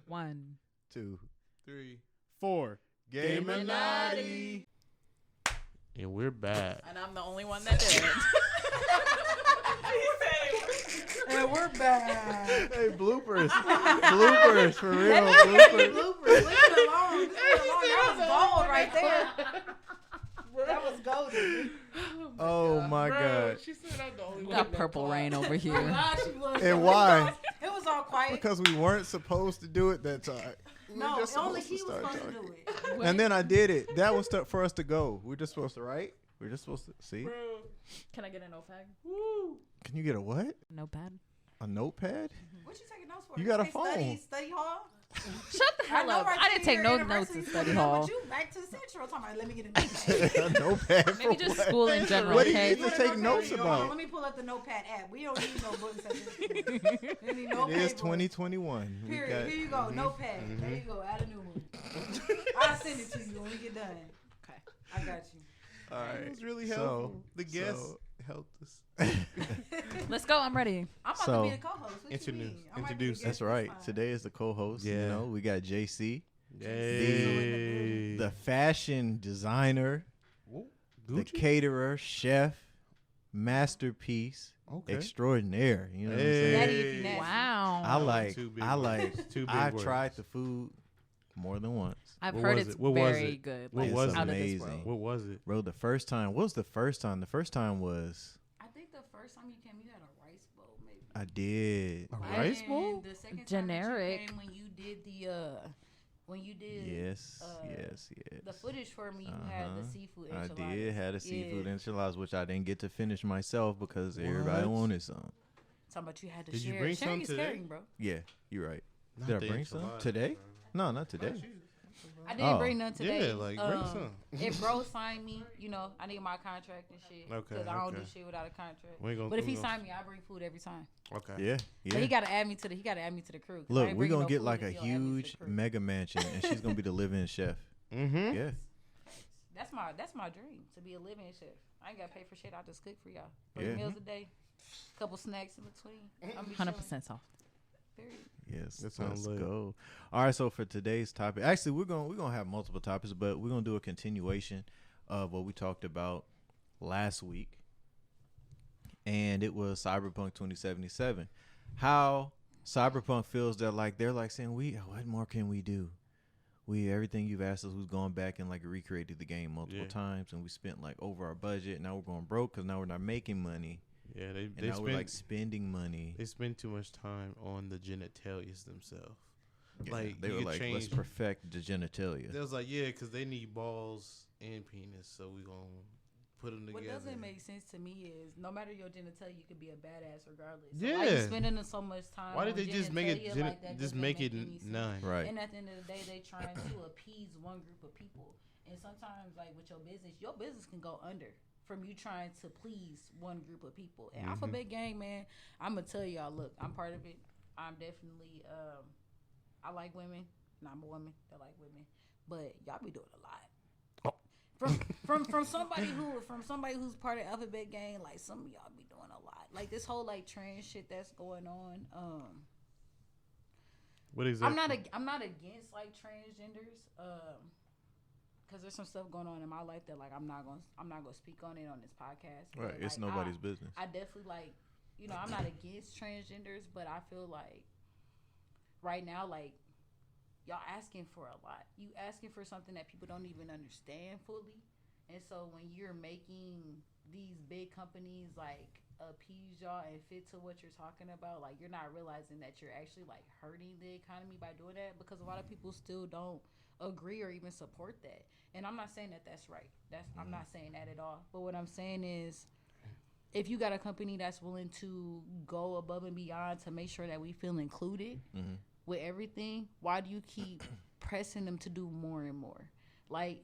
1, 2, 3, 4. Gaminati. And we're back. and I'm the only one that did. And we're back. Hey, bloopers. Bloopers, for real. Bloopers. Bloopers. Leave it alone. Leave it alone. That was gold right there. That was golden. Oh, my God. She said I'm the only We one. got purple rain over here. God, she was. And why? It was all quiet. Because we weren't supposed to do it that time. We No, were just only supposed he to was start supposed to talking. do it. And then I did it. That was for us to go. We're just supposed to write. We're just supposed to see. Can I get a notepad? Woo. Can you get a what? Notepad? A notepad? What you taking notes for? You got a Say phone. Study hall? Shut the hell up. I didn't take no notes in study hall. But you back to Central talking about, let me get a notepad. A notepad Maybe for just what? school in general, What do you okay? need to take notes Hold on, about? let me pull up the notepad app. We don't need no books at this point. We need no It is paper. 2021. We Period. got, Here you go. Notepad. There you go. Add a new one. I'll send it to you when we get done. Okay. I got you. all right. It was really So- helpful. The guests so- helped us. Let's go. I'm ready. I'm about So- to be the co-host. What Introduce- you mean? I might be the introduce. guest That's this right. time. Today is the co-host. You Yeah. know, we got JC, Yay. the fashion designer, the Gucci? caterer, chef, masterpiece, Okay. extraordinaire. You know what I'm Hey. saying? Daddy, if you nasty. Wow. Two big I words. like, Two big I've words. tried the food more than once. I've What heard was it's it? What was very it? good. What like, was it? out of this Amazing. world. What was it? Bro, the first time, what was the first time? The first time was, I think the first time you came, you had a rice bowl, maybe. I did. A rice bowl? And the second Generic. time that you came, when you did Yes, uh, yes. the footage for me, you had the seafood I enchiladas. did had a seafood Yeah. enchiladas, which I didn't get to finish myself because everybody What? wanted some. Talking about you had to Did you share. bring some Sharing is today? caring, bro. Yeah, you're right. Not Did I the bring some enchiladas, today? bro. No, not today. I didn't Oh. bring none today. Yeah, like, bring some. If bro signed me, you know, I need my contract and shit. Okay, Because I don't do okay. shit without a contract. We ain't gonna- But if we he gonna- signed me, I bring food every time. Okay. Yeah, But he yeah. gotta add me to the crew. 'cause I Look, ain't we're bringing gonna no get food like if a he don't add me to the huge crew. mega mansion, and she's gonna be the live-in chef. Mm-hmm. Yeah. That's my dream, to be a living chef. I ain't gotta pay for shit. I just cook for y'all. 3 Yeah. meals a day, couple snacks in between. I'm 100% soft. Period. Yes, That sounds let's lit. go. All right, so for today's topic, actually, we're gonna have multiple topics, but we're gonna do a continuation of what we talked about last week, and it was Cyberpunk 2077. How Cyberpunk feels that like they're like saying, what more can we do? Everything you've asked us, we've gone back and like recreated the game multiple times, and we spent like over our budget. Now we're going broke because now we're not making money, Yeah, and they now we're like spend spending money. they spend too much time on the genitalias themselves. Yeah, Like they you were could like, let's change- perfect the genitalia. They was like, yeah, because they need balls and penis, so we gonna put them What together. doesn't make sense to me is no matter your genitalia, you could be a badass regardless. So Yeah. why you spending so much time? Why did on they just make it genitalia like that just doesn't make it any sense. none? Right. And at the end of the day, they trying to appease one group of people. And sometimes, like with your business can go under from you trying to please one group of people. And Alphabet Gang, man, I'm gonna tell y'all, look, I'm part of it. I'm definitely, I like women. And I'm a woman that like women, but y'all be doing a lot. From somebody who's part of Alphabet Gang, like some of y'all be doing a lot. Like this whole like trans shit that's going on. What exactly? I'm not against like transgenders, because there's some stuff going on in my life that like I'm not gonna speak on it on this podcast. Right, But, it's like, nobody's business. I definitely like, I'm not against transgenders, but I feel like right now, like y'all asking for a lot. You asking for something that people don't even understand fully, and so when you're making these big companies like appease y'all and fit to what you're talking about, like you're not realizing that you're actually like hurting the economy by doing that, because a lot of people still don't agree or even support that. And I'm not saying that that's right. I'm not saying that at all. But what I'm saying is, if you got a company that's willing to go above and beyond to make sure that we feel included with everything, why do you keep pressing them to do more and more? Like,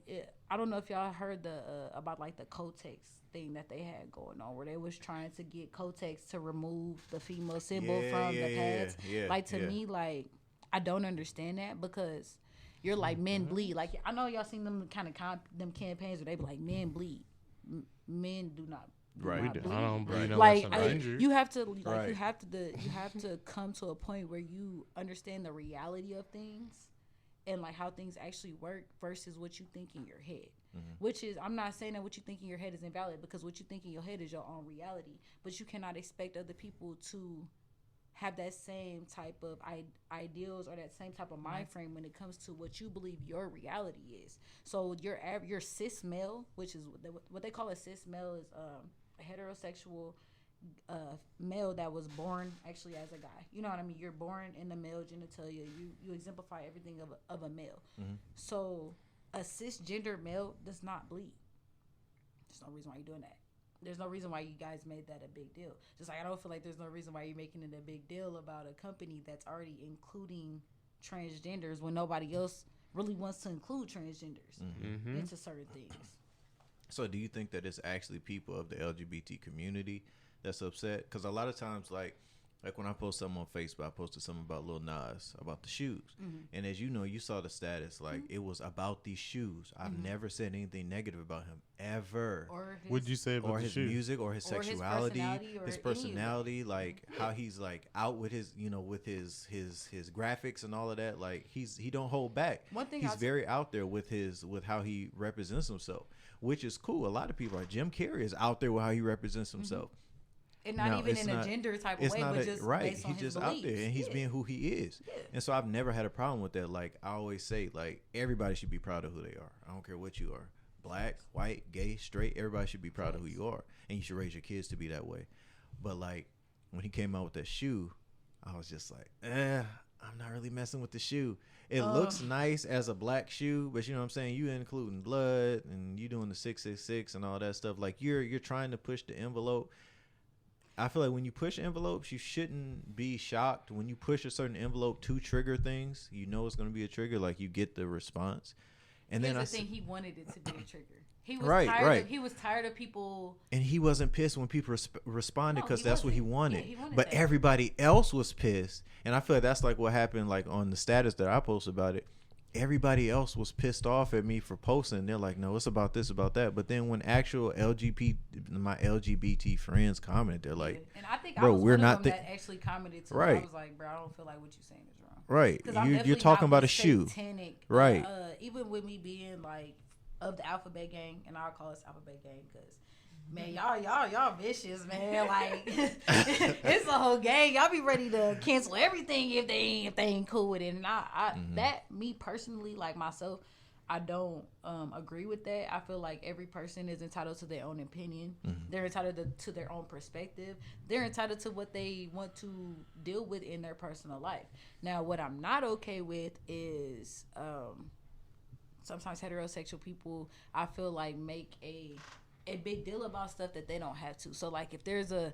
I don't know if y'all heard about like the Kotex thing that they had going on, where they was trying to get Kotex to remove the female symbol from the pads. Like to me, like I don't understand that, because you're like, men bleed. Like I know y'all seen them kind of them campaigns where they be like, men bleed. Men do not Right. I don't believe no like one's injured. you have to like Right. you have to come to a point where you understand the reality of things and like how things actually work versus what you think in your head. Which is, I'm not saying that what you think in your head is invalid, because what you think in your head is your own reality, but you cannot expect other people to have that same type of ideals or that same type of mind frame when it comes to what you believe your reality is. So your cis male, which is what they call a cis male, is a heterosexual male that was born actually as a guy. You know what I mean? You're born in the male genitalia. You exemplify everything of a male. So a cisgender male does not bleed. There's no reason why you're doing that. There's no reason why you guys made that a big deal. Just like I don't feel like there's no reason why you're making it a big deal about a company that's already including transgenders when nobody else really wants to include transgenders into certain things. So do you think that it's actually people of the LGBT community that's upset? Because a lot of times, like when I post something on Facebook, I posted something about Lil Nas, about the shoes. And as you know, you saw the status, like it was about these shoes. I've never said anything negative about him, ever. What'd you say about his the shoes? music or his sexuality, his personality, like how he's like out with his, with his graphics and all of that. Like he don't hold back. One thing he's very out there with how he represents himself, which is cool. A lot of people are. Jim Carrey is out there with how he represents himself. And not even in a gender type of way, but just based on his just beliefs. Out there, and he's being who he is. And so I've never had a problem with that. Like I always say, like everybody should be proud of who they are. I don't care what you are, black, white, gay, straight. Everybody should be proud of who you are, and you should raise your kids to be that way. But like when he came out with that shoe, I was just like, I'm not really messing with the shoe. It looks nice as a black shoe, but you know what I'm saying? You including blood and you doing the 666 and all that stuff. Like you're trying to push the envelope. I feel like when you push envelopes, you shouldn't be shocked. When you push a certain envelope to trigger things, you know it's going to be a trigger. Like you get the response. And Here's then the thing, he wanted it to be a trigger. He was He was tired of people. And he wasn't pissed when people responded because that's what he wanted. Yeah, he wanted but that. Everybody else was pissed. And I feel like that's like what happened like on the status that I posted about it. Everybody else was pissed off at me for posting. They're like, no, it's about this, about that. But then when actual my LGBT friends commented, they're like, and I think bro, I was we're one not of them that actually commented to right. I was like, bro, I don't feel like what you're saying is wrong. Right. You're talking about a shoe. Satanic, right. Even with me being like of the Alphabet Gang, and I'll call us Alphabet Gang because man, y'all vicious, man. Like it's a whole gang. Y'all be ready to cancel everything if they ain't cool with it. And I that me personally, like myself, I don't agree with that. I feel like every person is entitled to their own opinion. They're entitled to their own perspective. They're entitled to what they want to deal with in their personal life. Now, what I'm not okay with is sometimes heterosexual people, I feel like, make a big deal about stuff that they don't have to. So like if there's a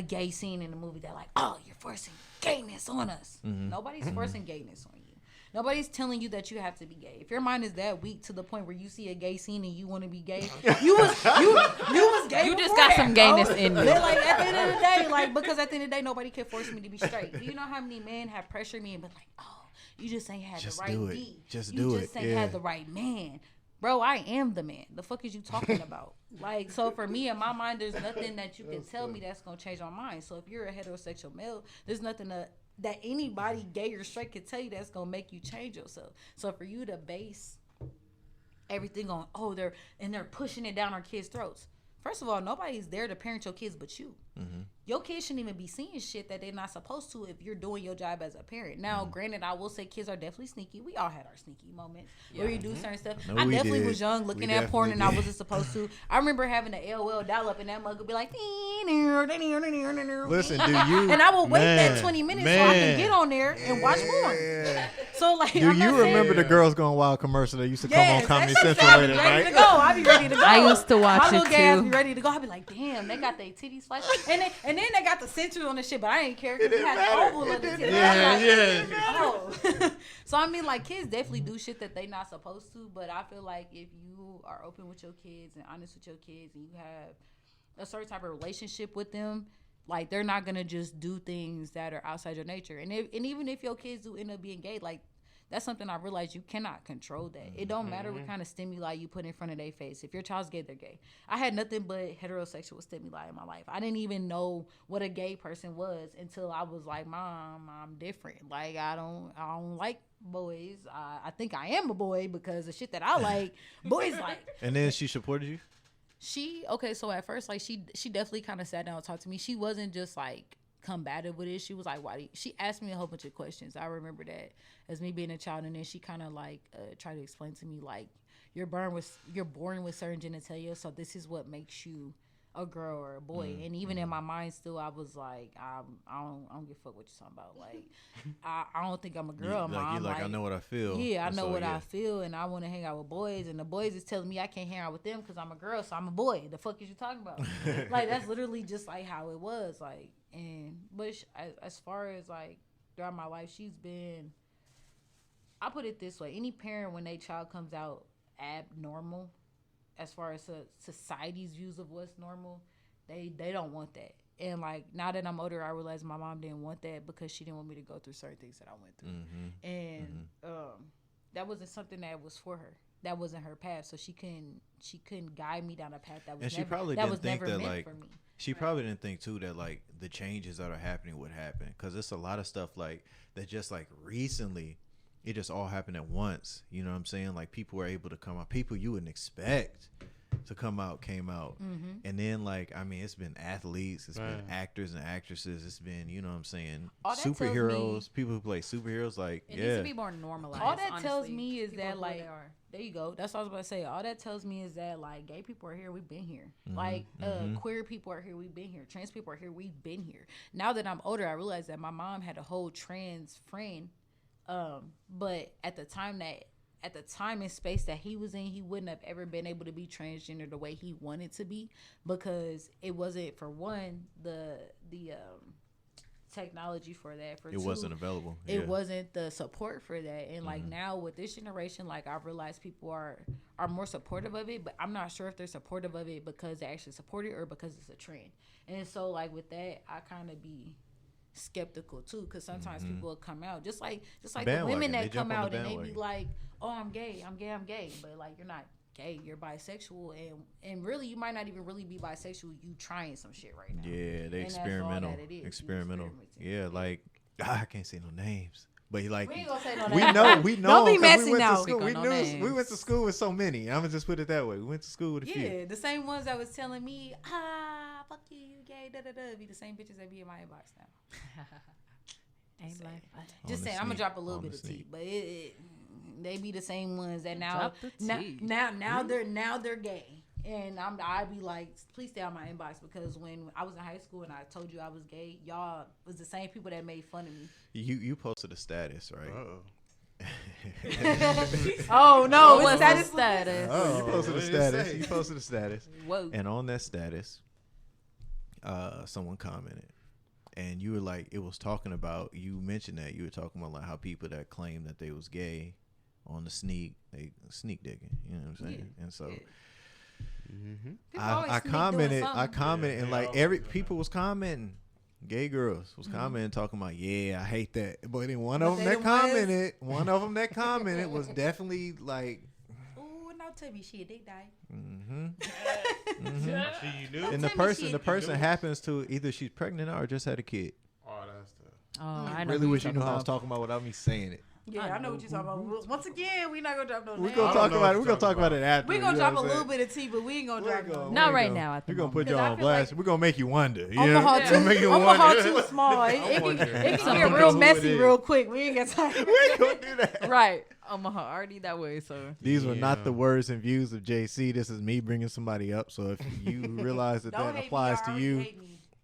gay scene in the movie, they're like, oh, you're forcing gayness on us. Nobody's forcing gayness on you. Nobody's telling you that you have to be gay. If your mind is that weak to the point where you see a gay scene and you want to be gay, you was gay. You just got some gayness in you. Like at the end of the day, like because at the end of the day, nobody can force me to be straight. Do you know how many men have pressured me and been like, oh, you just ain't had the right D. You just ain't had the right man. Bro, I am the man. The fuck is you talking about? Like, so for me, in my mind, there's nothing that you can tell me that's going to change my mind. So if you're a heterosexual male, there's nothing that anybody, gay or straight, can tell you that's going to make you change yourself. So for you to base everything on, they're pushing it down our kids' throats. First of all, nobody's there to parent your kids but you. Your kids shouldn't even be seeing shit that they're not supposed to if you're doing your job as a parent. Now, granted, I will say kids are definitely sneaky. We all had our sneaky moments where you do certain stuff. I definitely was young looking at porn and I wasn't supposed to. I remember having the AOL dial-up and that mug would be like, listen, do you? And I would wait that 20 minutes so I can get on there and watch porn. So like, do you remember the Girls Gone Wild commercial that used to come on Comedy Central late at night? night? I be ready to go. I used to watch my it little gay ass too. be ready to go. I be like, damn, they got their titties flashed, and then they got the censor on the shit, but I ain't care because it had the oval on the titties. Yeah. So I mean, like, kids definitely do shit that they not supposed to, but I feel like if you are open with your kids and honest with your kids, and you have a certain type of relationship with them, like, they're not gonna just do things that are outside your nature. And even if your kids do end up being gay, like, that's something I realized you cannot control that. It don't matter what kind of stimuli you put in front of their face. If your child's gay, they're gay. I had nothing but heterosexual stimuli in my life. I didn't even know what a gay person was until I was like, Mom, I'm different. Like, I don't like boys. I think I am a boy because the shit that I like, boys like. And then she supported you? So at first, like, she definitely kind of sat down and talked to me. She wasn't just like combative with it. She was like, she asked me a whole bunch of questions. I remember that as me being a child, and then she kind of like tried to explain to me, like, you're born with certain genitalia, so this is what makes you a girl or a boy. And even in my mind still, I was like, I don't give a fuck what you're talking about. Like, I don't think I'm a girl, Mom. I know what I feel. Yeah, I know what I feel, and I want to hang out with boys, and the boys is telling me I can't hang out with them because I'm a girl, so I'm a boy. The fuck is you talking about? Like, that's literally just like how it was. Like, but as far as like throughout my life, she's been, I put it this way, any parent when their child comes out abnormal, as far as society's views of what's normal, they don't want that. And like, now that I'm older, I realize my mom didn't want that because she didn't want me to go through certain things that I went through. And that wasn't something that was for her. That wasn't her path, so she couldn't guide me down a path that was and never, she probably that didn't was think never that meant like for me. she probably didn't think too that like the changes that are happening would happen, because it's a lot of stuff like that just like recently it just all happened at once. You know what I'm saying? Like, people were able to come out, people you wouldn't expect to come out came out. And then like, I mean, it's been athletes, it's been actors and actresses, it's been, you know what I'm saying, superheroes, people who play superheroes. Like, it needs to be more normalized. All that honestly. tells me is People that like, they are. there you go, that's what I was about to say. All that tells me is that like, gay people are here, we've been here. Like, queer people are here, we've been here. Trans people are here, we've been here. Now that I'm older, I realize that my mom had a whole trans friend, but at the time and space that he was in, he wouldn't have ever been able to be transgender the way he wanted to be, because it wasn't, for one, the technology for that. For it two, wasn't available. It wasn't the support for that. And like, now with this generation, like, I've realized people are more supportive of it, but I'm not sure if they're supportive of it because they actually support it or because it's a trend. And so like with that, I kind of be skeptical too, because sometimes people will come out just like the women that come out and they be like, oh, I'm gay, but like, you're not gay, you're bisexual, and really you might not even really be bisexual, you trying some shit right now. Yeah, they experimental. Yeah, like, I can't say no names, but like, we ain't gonna say no names. we know don't be messing now. We went to school with so many. I'm gonna just put it that way. We went to school with a few. Yeah, the same ones that was telling me, fuck you, you gay, be the same bitches that be in my inbox now. Ain't like just saying, I'm gonna drop a little bit of tea, but they be the same ones that now they're gay, and I'd be like, please stay on my inbox, because when I was in high school and I told you I was gay, y'all was the same people that made fun of me. You posted a status, right? Oh no, what's that status? Oh, you posted a status. You posted a status. Whoa. And on that status, someone commented, and you were like, it was talking about, you mentioned that you were talking about like how people that claim that they was gay on the sneak digging, you know what I'm saying? Yeah. And so I commented, and like people was commenting. Gay girls was commenting, talking about, yeah, I hate that. But then one of them that commented was definitely like, oh, no, tell me shit, they died. You knew? And the person happens to either she's pregnant or just had a kid. Oh, that's tough. Oh, I know. Really wish you knew how I was talking about without me saying it. Yeah, I know what you're talking about. Once again, we're not gonna drop no names. We're gonna talk about it. We're gonna talk about it after. We're gonna drop a little bit of tea, but we ain't gonna drop no. Not right now. We're gonna put you on blast. We're gonna make you wonder. Omaha too small. It can get real messy real quick. We ain't got time. We ain't gonna do that. Right. Omaha already that way. So these were not the words and views of JC. This is me bringing somebody up. So if you realize that applies to you,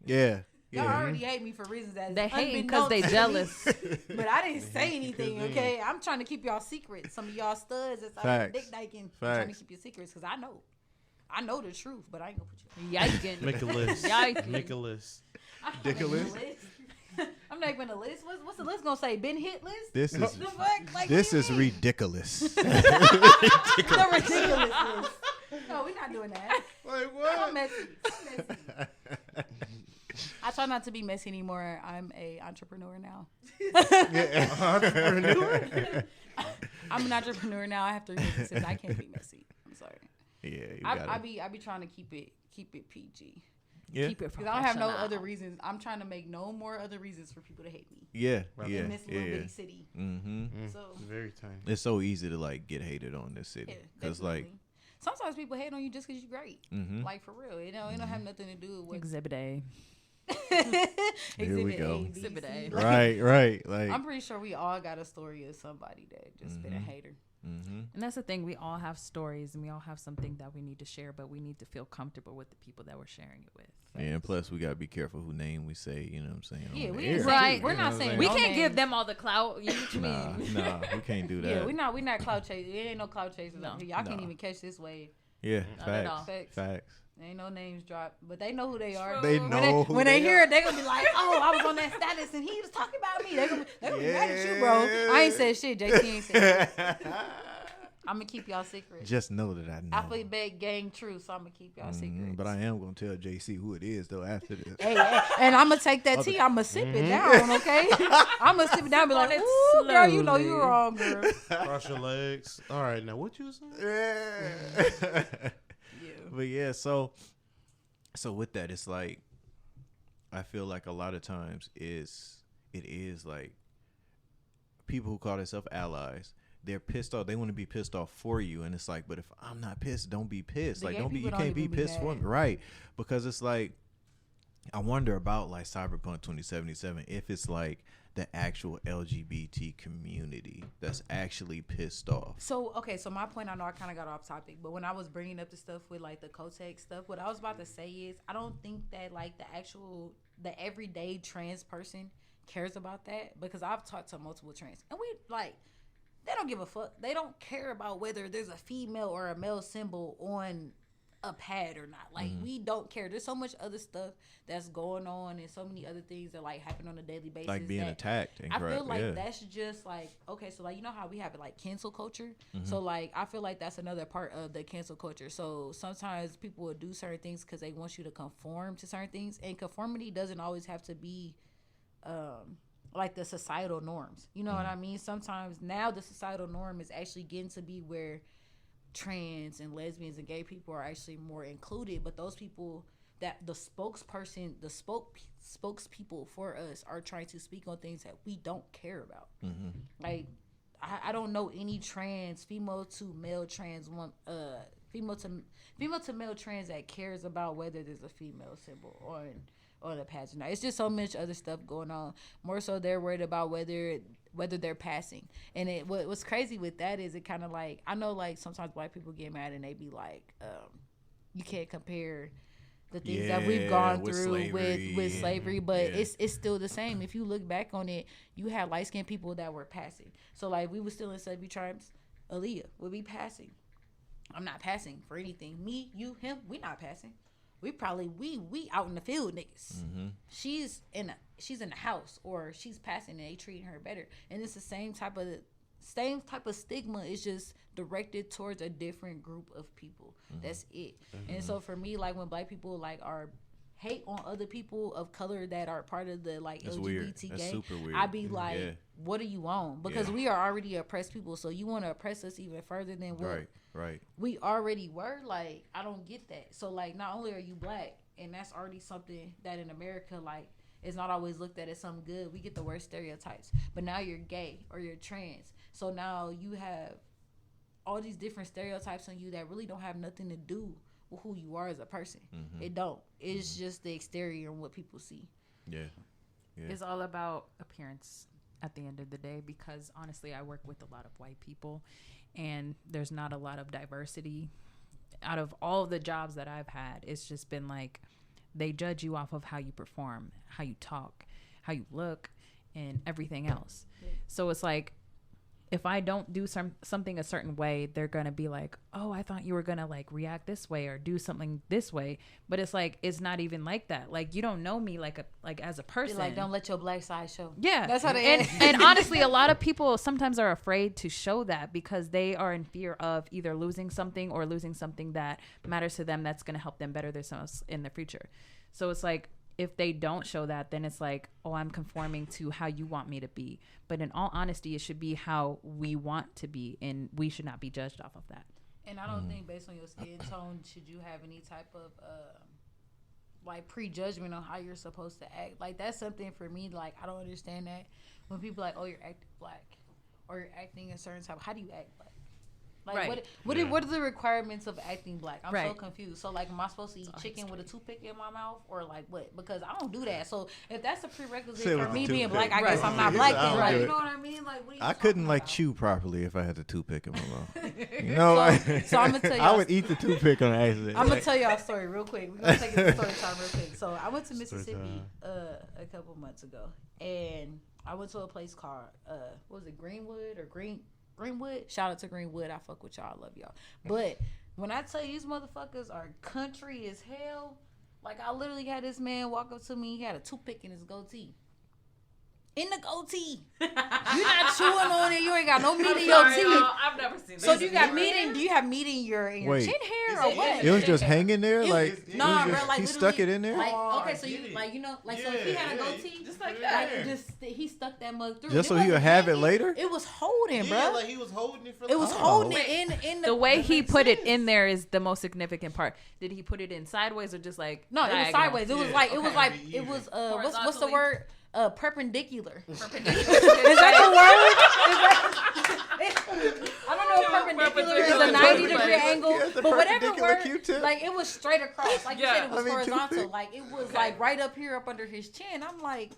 yeah. Y'all already hate me for reasons that they hate because they jealous. But I didn't say anything, okay? I'm trying to keep y'all secrets. Some of y'all studs that's out dick diking. I'm trying to keep your secrets because I know the truth, but I ain't gonna put you. Yiking. Make a list. Yiking. Make a list. Dick a list. I'm not making a list. What's the list gonna say? Been hit list? This is ridiculous. The ridiculous list. No, we're not doing that. Like what? I'm messy. I try not to be messy anymore. I'm a entrepreneur now. Entrepreneur. I'm an entrepreneur now. I have 3 businesses. I can't be messy. I'm sorry. Yeah, I be trying to keep it PG. Yeah. Keep it Because I don't have no professional. other reasons. I'm trying to make no more other reasons for people to hate me. Yeah, Right. yeah, In this little yeah. bitty city. Mm-hmm. So It's very tiny. It's so easy to like get hated on this city yeah, because like, definitely. Sometimes people hate on you just because you're great. mm-hmm. Like for real, it don't have nothing to do with Exhibit A. Here we go. Exhibit A. right. Like, I'm pretty sure we all got a story of somebody that just been a hater. mm-hmm. And that's the thing. We all have stories and we all have something that we need to share, but we need to feel comfortable with the people that we're sharing it with. Yeah, and plus we gotta be careful who name we say. You know what I'm saying? Yeah, on we the ain't air. Right. saying, we're not saying We no can't names. give them all the clout. You Nah, we can't do that. Yeah, we not cloud chasing. It ain't no cloud chasers No. up here. Y'all can't Nah. even catch this wave. Yeah, Not at all. facts. Ain't no names dropped, but they know who they are. They When know who when they they hear it, they gonna be like, "Oh, I was on that status and he was talking about me." They gonna be mad at you, bro. I ain't said shit. JT ain't said shit. I'm gonna keep y'all secret. Just know that I know. Alphabet gang true, so I'm gonna keep y'all secret. But I am gonna tell JC who it is though after this. Hey, and I'm gonna take that tea. I'm gonna sip it down, okay? I'm gonna sip it down and be like, it "Ooh, girl, you know slowly. you wrong, girl." Cross your legs. All right, now what you was saying? Yeah. Yeah. But yeah, so with that, it's like I feel like a lot of times it is like people who call themselves allies. They're pissed off. They want to be pissed off for you, and it's like, but if I'm not pissed, don't be pissed. The Like, gay don't be. people You don't can't be even be pissed for mad. me, right? Because it's like, I wonder about like Cyberpunk 2077 if it's like the actual LGBT community that's actually pissed off. So, okay, so my point, I know I kind of got off topic, but when I was bringing up the stuff with like the Kotex stuff, what I was about to say is I don't think that like the everyday trans person cares about that, because I've talked to multiple trans and we like, they don't give a fuck. They don't care about whether there's a female or a male symbol on a pad or not. Like, we don't care. There's so much other stuff that's going on and so many other things that like happen on a daily basis. Like being that attacked. I feel like yeah. that's just like, okay, so like, you know how we have like cancel culture? So like, I feel like that's another part of the cancel culture. So sometimes people will do certain things because they want you to conform to certain things, and conformity doesn't always have to be like the societal norms. You know what I mean? Sometimes now the societal norm is actually getting to be where trans and lesbians and gay people are actually more included, but those people that the spokesperson, the spokespeople for us are trying to speak on things that we don't care about. Like, I don't know any trans female to male trans one female to male trans that cares about whether there's a female symbol on the pageant. It's just so much other stuff going on. More so, they're worried about whether they're passing. And what's crazy with that is it kind of like, I know like sometimes white people get mad and they be like, you can't compare the things that we've gone with through with slavery slavery, but yeah. it's still the same. If you look back on it, you had light skinned people that were passing. So like, we were still in slavery times. Aaliyah would be passing. I'm not passing for anything. Me, you, him, we not passing. We probably we out in the field, niggas. She's in the house, or she's passing and they treating her better. And it's the same type of stigma. It's just directed towards a different group of people. That's it. And so for me, like when black people like are hate on other people of color that are part of the like That's LGBT weird. That's gang, super weird. I'd be like, Yeah. what are you on? Because Yeah. we are already oppressed people, so you want to oppress us even further than what Right. we already were. Like, I don't get that. So like, not only are you black, and that's already something that in America like is not always looked at as something good. We get the worst stereotypes. But now you're gay or you're trans, so now you have all these different stereotypes on you that really don't have nothing to do with who you are as a person. It don't. It's just the exterior and what people see. Yeah. It's all about appearance at the end of the day, because honestly, I work with a lot of white people and there's not a lot of diversity. Out of all the jobs that I've had, it's just been like they judge you off of how you perform, how you talk, how you look, and everything else. So it's like, if I don't do something a certain way, they're going to be like, oh, I thought you were going to like react this way or do something this way. But it's like, it's not even like that. Like, you don't know me like as a person. Like, don't let your black side show. Yeah. That's how they and honestly, a lot of people sometimes are afraid to show that because they are in fear of either losing something or losing something that matters to them that's going to help them better themselves in the future. So it's like, if they don't show that, then it's like, oh, I'm conforming to how you want me to be. But in all honesty, it should be how we want to be, and we should not be judged off of that. And I don't think based on your skin tone should you have any type of like prejudgment on how you're supposed to act. Like that's something for me. Like I don't understand that when people are like, oh, you're acting black or you're acting a certain type. How do you act black? Like what are the requirements of acting black? I'm so confused. So like, am I supposed to eat chicken with a toothpick in my mouth or like what? Because I don't do that. So if that's a prerequisite for me being black, I guess I'm not black then. Like you know what I mean? Like what are you I couldn't like about? chew properly if I had the toothpick in my mouth. You know, so I'm gonna tell you. I would eat the toothpick on accident. I'm gonna tell y'all a story real quick. We're gonna take it to story time real quick. So I went to Mississippi a couple months ago, and I went to a place called what was it, Greenwood or Greenwood? Shout out to Greenwood. I fuck with y'all. I love y'all. But when I tell you these motherfuckers are country as hell, like I literally had this man walk up to me. He had a toothpick in his goatee. In the goatee. You're not chewing on it. You ain't got no meat in your teeth. I've never seen that. So do you got meat in? Do you have meat in your Wait, chin hair or what? It was just hanging there, like nah, bro. Like he stuck it in there. Like okay, so you like you know like so if he had a goatee, just like that, like just he stuck that mug through. Just so he'll have it later. It was holding, bro. Yeah, like he was holding it for. It was holding it in the way he put it in there is the most significant part. Did he put it in sideways or just like no? It was sideways. It was like what's the word? Perpendicular. Is that the word? I don't know if perpendicular is a 90-degree angle, but whatever word, Q-tip. like it was straight across. Like you said, it was horizontal. toothpick. Like it was like right up here, up under his chin. I'm like,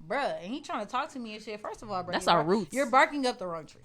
bruh, and he trying to talk to me and shit. First of all, bro, that's our roots. You're barking up the wrong tree.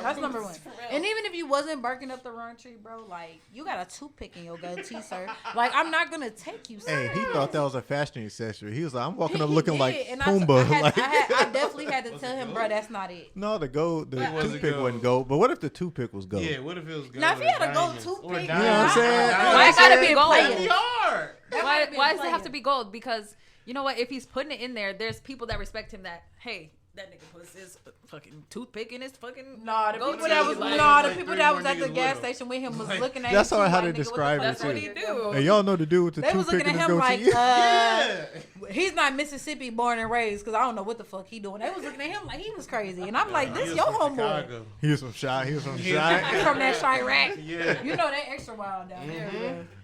That's number one. And even if you wasn't barking up the wrong tree, bro, like you got a toothpick in your goatee, sir. Like I'm not gonna take you. Hey, he thought that was a fashion accessory. He was like, I'm walking up He looking did, like and Pumbaa. I definitely had to tell him, bro, that's not it. No, the toothpick gold. wasn't gold. But what if the toothpick was gold? Yeah, what if it was gold? Now if he had a gold diamonds? toothpick, Or you know what I'm saying? Why it gotta be gold? That's hard. Why does it have to be gold? Because you know what? If he's putting it in there, there's people that respect him. That hey, that nigga puts his fucking toothpick in his fucking. Nah, the goatee. people that was like, the people that was at the niggas gas with him. station with him was looking at That's him. how too, they describe it, That's what he do. Hey, y'all know the dude with the They was toothpick looking in at his him like, goatee? he's not Mississippi born and raised because I don't know what the fuck he doing. They was looking at him like he was crazy, and I'm like, this your homeboy. He was from Shy. He was from From Shy. that Chirac. Yeah. You know they extra wild down there.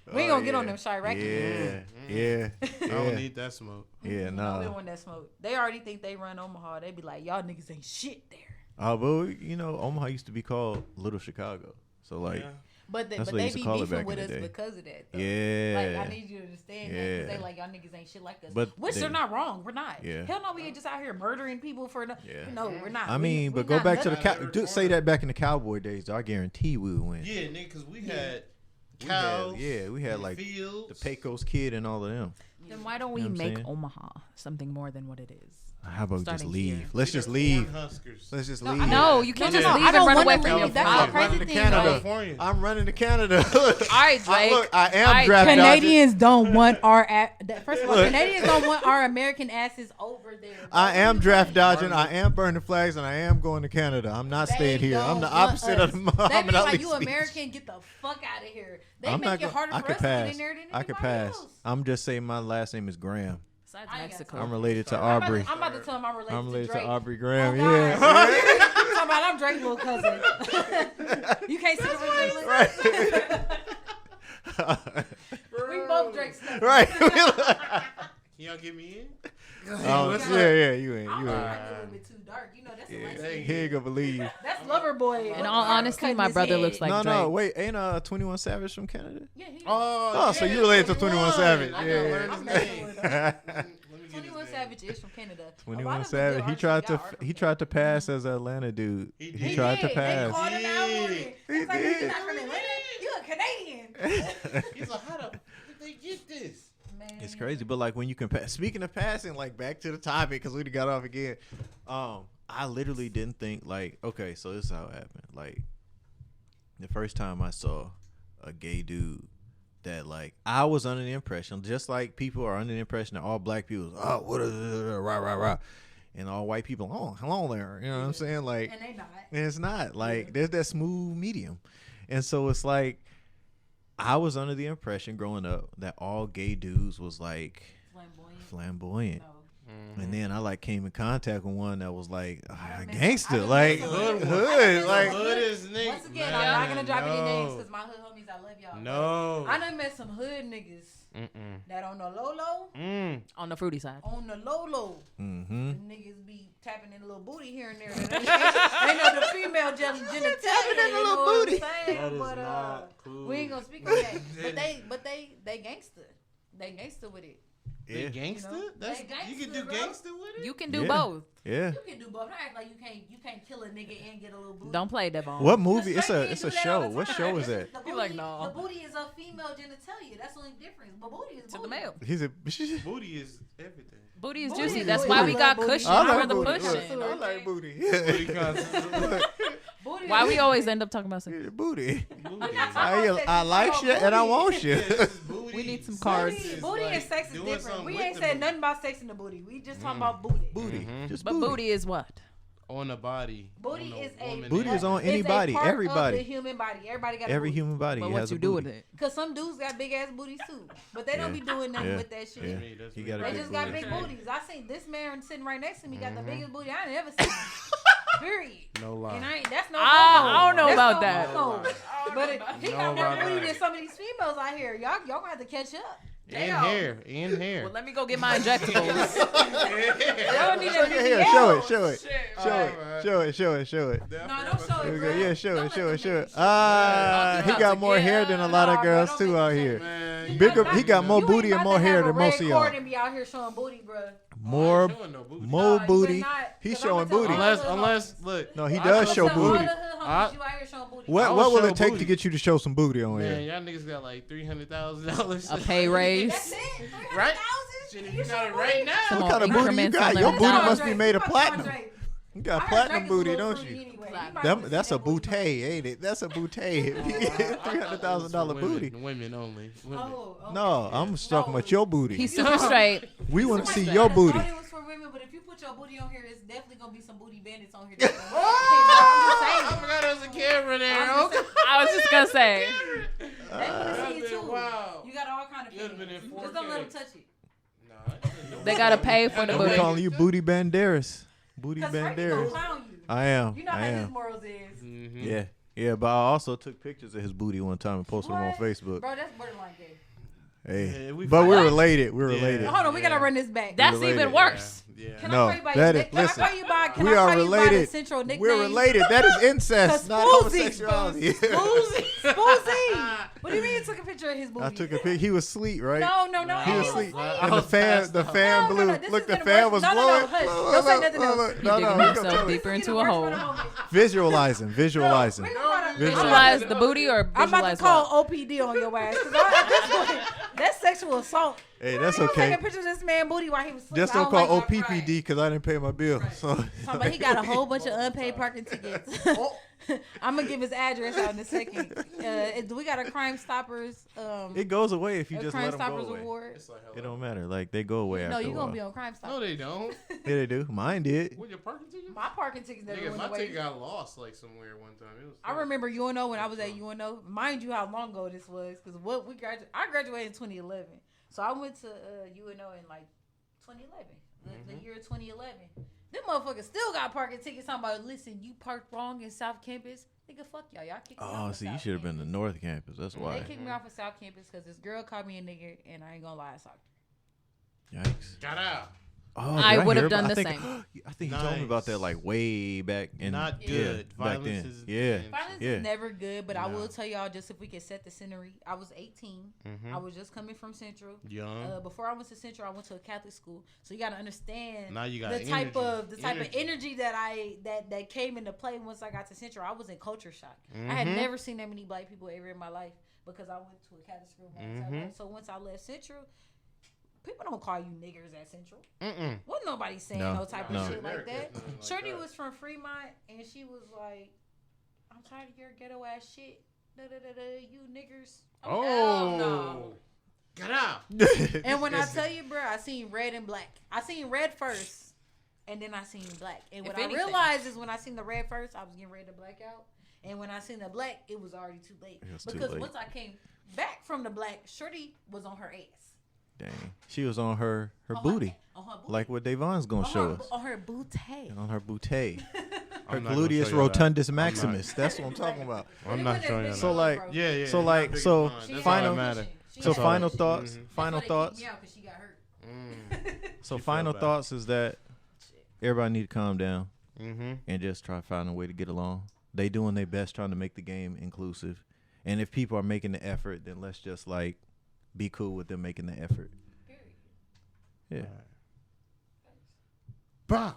Bro. We ain't gonna get on them Chirac. Yeah. I don't need that smoke. Yeah, We nah. don't want that smoke. They already think they run Omaha. They be like, y'all niggas ain't shit there. But you know, Omaha used to be called Little Chicago. So like, Yeah. But That's what they they used to be call it beefing back with in us the day. because of that. Though. Yeah. Like I need you to understand that because they like y'all niggas ain't shit like us. But Which they- they're not wrong. We're not. Yeah. Hell no, we ain't just out here murdering people for no. Yeah. No, we're not. I mean, we but go not back to the nothing. say that back in the Cowboy days. Though, I guarantee we would win. Yeah, nigga, because we had We cows. we had like fields. the Pecos Kid and all of them. Then why don't we You know what I'm make saying? Omaha something more than what it is? How about we just Starting leave? here. Let's We just the leave. Cornhuskers. Let's just No, leave. No, you can't No, just no, leave I and don't run wanna away from leave. your That's father. the crazy running to thing, Canada. though. California. I'm running to Canada. All right, Drake. Look, I am All right, draft dodging. Canadians don't want our first of all, Look. Canadians don't want our American asses over there. Bro. I What am you draft saying? dodging. I am burning flags, and I am going to Canada. I'm not staying here. I'm the opposite of the They Muhammad be Ali like, you speech. American, get the fuck out of here. They I'm make not it harder I for could us to get pass. in there than I could anybody pass. else. I'm just saying my last name is Graham. Besides I ain't got Mexico. time. I'm related to I'm Aubrey. about to tell him I'm related, I'm related to Drake. to Aubrey Graham. Oh, Yeah. God. Talking about I'm Drake's little cousin. You can't see the resemblance. We both Drake's cousins. Right. Can y'all get me in? Yeah, you ain't. I'm You like ain't. a little bit too dark. You know, that's a Yeah. light He ain't gonna believe. That's Loverboy. In all honesty, my brother looks like No, Drake. wait. Ain't 21 Savage from Canada? Yeah, he Oh, so you related to 21 Savage? I gotta Yeah. learn his I'm name. messing with Let me get 21 his name. Savage is from Canada. A lot 21 of the Savage. good He artists tried got to art from he Canada. tried to pass as an Atlanta dude. He He did. tried to They pass. called him out on it. He It's like, did. you're not from Atlanta. You a Canadian. He's like, how the fuck did they get this? Man. It's crazy, but like when you can pass. Speaking of passing, like back to the topic because we got off again. I literally didn't think like, okay, so this is how it happened. Like the first time I saw a gay dude that like I was under the impression, just like people are under the impression that all black people, oh, what is rah, and all white people, oh, hello there. You know what I'm saying? Like, And they not. and it's not like there's that smooth medium, and so it's like I was under the impression growing up that all gay dudes was like flamboyant. No. And then I like came in contact with one that was like I done gangster, met like some hood, Like like hood is niggas. Once again, Man, I'm not gonna drop any no. names because my hood homies, I love y'all. No. I done met some hood niggas that on the low, On the fruity side. on the low, mm-hmm. the niggas be tapping in a little booty here and there. They know the female genitalia. Tapping in a you little know what booty. I'm saying? That is But not cool. we ain't gonna speak on that. But they gangster. They gangster with it. They gangster? You know? That's They gangster, you can do bro. gangster with it? You can do Yeah. both. Yeah. You can do both. Don't act like you can't kill a nigga and get a little booty. Don't play Devon. What movie? The It's straight a men it's do a that all show. the What time. show is This that? The booty, You're like, no. The booty is a female genitalia. That's the only difference. But booty is To booty. the male. He's a. Booty is everything. Booty is Booty juicy. is That's booty. why I we love got booty. cushion I for like the booty. pushing. I like booty. Booty concept. Booty Why is- we always end up talking about sex? Booty. Booty. I like you and I want you. We need some cards. Booty and sex is different. We ain't said nothing about sex in the booty. We just talking about booty. Booty. Just But booty is what? On the body. Booty on is the a woman. Booty is on it's a anybody, part everybody. Of the human body. Everybody got Every a booty. human body But has what a you do booty. with it? Cause some dudes got big ass booties too, but they don't be doing nothing Yeah. with that shit. Yeah. Me, that's He me. got a They big just got booty. big booties. I seen this man sitting right next to me got the biggest booty I ain't ever seen. Period. No lie. And that's no. I don't know That's about no that. homo. But he No got more about booty that. than some of these females out here. Y'all gonna have to catch up. And hair. And hair. Well, let me go get my injectables. Y'all need Show to your hair. Show it. Show it. Show Alright. it. Show it. Show it. Show it. No, don't show Here it, we bro. go. Yeah, show Don't it. Show let it. Show them it. make you He about got to more get hair than a lot of Nah, girls bro, too don't out make here. Man, Bigger. not- He got more You ain't booty and about more to hair have a than most red of y'all. cord and be out here showing booty, bro. More, showing no booty. more Nah, you booty. better not, He's 'cause I'ma showing tell booty. all Unless look. No, he I does told show some- All booty. the hood homies, I- you out here showing booty. I What will will show it take to booty. get you to show some booty on Man, here? y'all niggas got like $300,000. A pay raise. That's it? 300,000? Right? Shit, if you got it right now. Some What kind of more booty you increments got? on Your them booty dollars. must be made of Fuck platinum. Andre. You got I platinum heard Drake booty, is a little don't fruity you? anyway. That- You might That, wanna that's see a that booty. bootay, ain't it? That's a bootay. $300,000 booty. Women only. Women. Oh, okay. No, I'm just talking about your booty. He's super straight. We want to see Somebody your said, booty. I thought it was for women, but if you put your booty on here, it's definitely gonna be some booty bandits on here. I'm I forgot there was a camera there. just Okay. saying. I was just gonna say. They wanna see it too. Wow. You got all kind of You would've been in fingers. Just don't let 4K. them touch it. Nah, They gotta pay for the I'm booty. calling you Booty Banderas. Booty Cause Frankie gonna Banderas. clown you. I am. You know I how his am. morals is. Mm-hmm. Yeah. Yeah, but I also took pictures of his booty one time and posted them on What? Facebook. Bro, that's borderline gay. Hey. Yeah, we But we're fine. related. We're Yeah. related. Hold on, we gotta Yeah. run this back. That's related. even worse. Yeah. Can No, I call you by that your, is- can listen, I call you by, can we I call are you by related. the central nickname? We're related. That is incest, not homosexuality. Spoozy. What do you mean you took a picture of his booty? I took a pic. He was asleep, right? No. He was I asleep. was- And I the was fan, passed the out. fan No, blew. this Look, is the gonna fan work. was No, blowing. hush. Look, Don't say look, nothing look, else. look. You No, digging we gonna yourself tell deeper you. into a hole. Visualizing. Visualize Visualize the booty or I'm about to visualize call what? OPD on your ass. 'Cause at this point, that's sexual assault. Hey, that's You take okay. a picture of this man booty while he was sleeping. Just don't I call like that. OPPD because I didn't pay my bill. So But he got a whole bunch of unpaid parking tickets. I'm gonna give his address out in a second. Do we got a Crime Stoppers? it goes away if you A just Crime let them Stoppers go away. award. It's like, It don't matter. Like they go away No, after you a gonna while. be on Crime No, Stoppers. they don't. Yeah, they do. Mine did. What, your parking ticket? My parking tickets never Nigga, went my away. ticket got lost like somewhere one time. It was I remember UNO when I was at UNO. Mind you, how long ago this was? Because I graduated in 2011, so I went to UNO in like 2011, the year 2011. Them motherfuckers still got parking tickets. Talking about, listen, you parked wrong in South Campus. Nigga, fuck y'all. Y'all kicked me off Oh, of see, you South should have been the Campus. North Campus. That's why. They kicked me off of South Campus because this girl called me a nigga, and I ain't gonna lie, I sucked. Yikes. Got out. Oh, I did would hear have done about- the I think, same. I think you told me about that Nice. like way back in. Not yeah, good. back Violence then. is Yeah. Violence Yeah. is never good, but I No. will tell y'all just if we can set the scenery. I was 18. I was just coming from Central. Young. Before I went to Central, I went to a Catholic school, so you got to understand Now you got the type energy. of energy that came into play once I got to Central. I was in culture shock. I Mm-hmm. had never seen that many black people ever in my life because I went to a Catholic school. So once I left Central, people don't call you niggers at Central. Wasn't nobody saying no type No. of shit like America, that. nothing like Shorty that. was from Fremont, and she was like, "I'm tired of your ghetto ass shit. You niggers." Oh. Hell no. Get out. And when I tell you, bro, I seen red and black. I seen red first, and then I seen black. And what If I anything. realized is when I seen the red first, I was getting ready to black out. And when I seen the black, it was already too late. It was too Because late. once I came back from the black, Shorty was on her ass. Dang. She was on her On booty. On her booty. Like what Davon's going to show us. On her booty. On her booty. Her I'm not gonna gluteus show y'all that. rotundus I'm not. maximus. That's what I'm talking about. I'm not showing you So, that. like- Yeah, yeah. So it's like, not big so as mine. That's final- all that matter. So That's all final that- thoughts. Mhm. Final thoughts. Yeah, because she got hurt. So She final feel bad. thoughts is that everybody need to calm down Mm-hmm. and just try to find a way to get along. They doing their best trying to make the game inclusive. And if people are making the effort, then let's just like be cool with them making the effort. Yeah. Bah.